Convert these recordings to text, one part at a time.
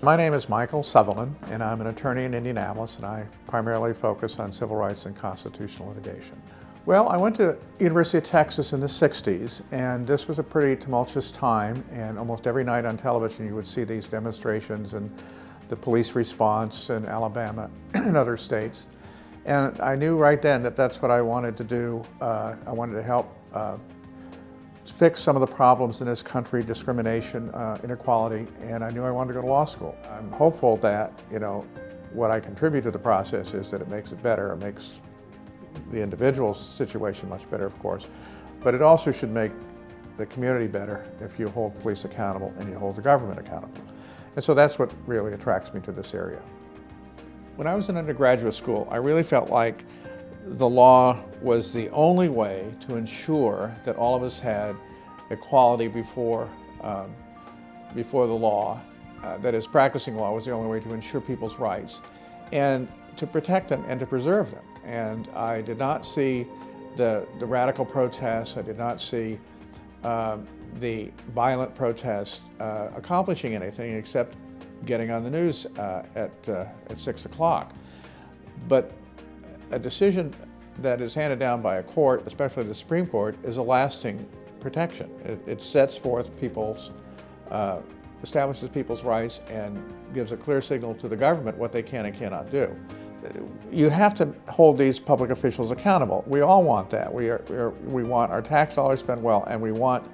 My name is Michael Sutherlin, and I'm an attorney in Indianapolis, and I primarily focus on civil rights and constitutional litigation. Well, I went to University of Texas in the 60s, and this was a pretty tumultuous time, and almost every night on television you would see these demonstrations and the police response in Alabama and other states. And I knew right then that that's what I wanted to do. I wanted to help fix some of the problems in this country, discrimination, inequality, and I knew I wanted to go to law school. I'm hopeful that, what I contribute to the process is that it makes it better. It makes the individual's situation much better, of course, but it also should make the community better if you hold police accountable and you hold the government accountable. And so that's what really attracts me to this area. When I was in undergraduate school, I really felt like the law was the only way to ensure that all of us had equality before the law. That is, practicing law was the only way to ensure people's rights and to protect them and to preserve them. And I did not see the radical protests, I did not see the violent protests accomplishing anything except getting on the news at 6 o'clock. But a decision that is handed down by a court, especially the Supreme Court, is a lasting protection. It sets forth establishes people's rights and gives a clear signal to the government what they can and cannot do. You have to hold these public officials accountable. We all want that. We want our tax dollars spent well, and we want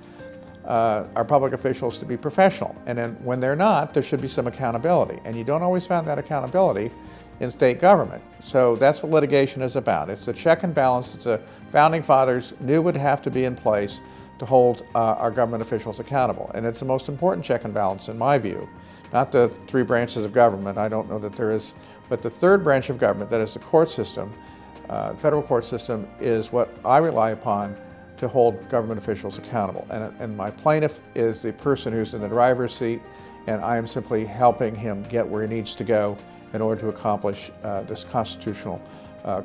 our public officials to be professional. And then when they're not, there should be some accountability. And you don't always find that accountability in state government. So that's what litigation is about. It's a check and balance that the founding fathers knew would have to be in place to hold our government officials accountable. And it's the most important check and balance in my view. Not the three branches of government, I don't know that there is, but the third branch of government, that is the court system, federal court system, is what I rely upon to hold government officials accountable. And my plaintiff is the person who's in the driver's seat, and I am simply helping him get where he needs to go in order to accomplish this constitutional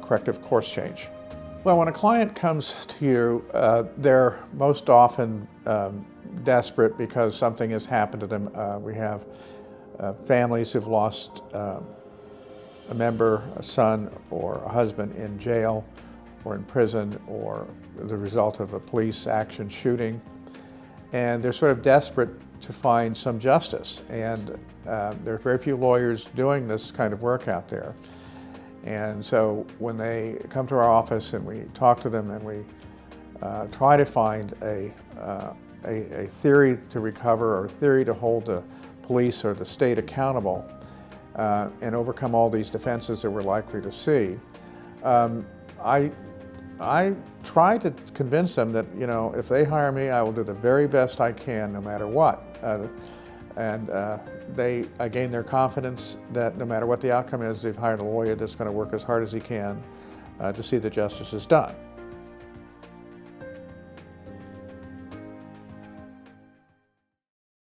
corrective course change. Well, when a client comes to you, they're most often desperate because something has happened to them. We have families who've lost a member, a son or a husband in jail or in prison or the result of a police action shooting. And they're sort of desperate to find some justice. And there are very few lawyers doing this kind of work out there. And so when they come to our office and we talk to them and we try to find a theory to recover or a theory to hold the police or the state accountable and overcome all these defenses that we're likely to see, I try to convince them that, if they hire me, I will do the very best I can no matter what. I gain their confidence that no matter what the outcome is, they've hired a lawyer that's going to work as hard as he can to see that justice is done.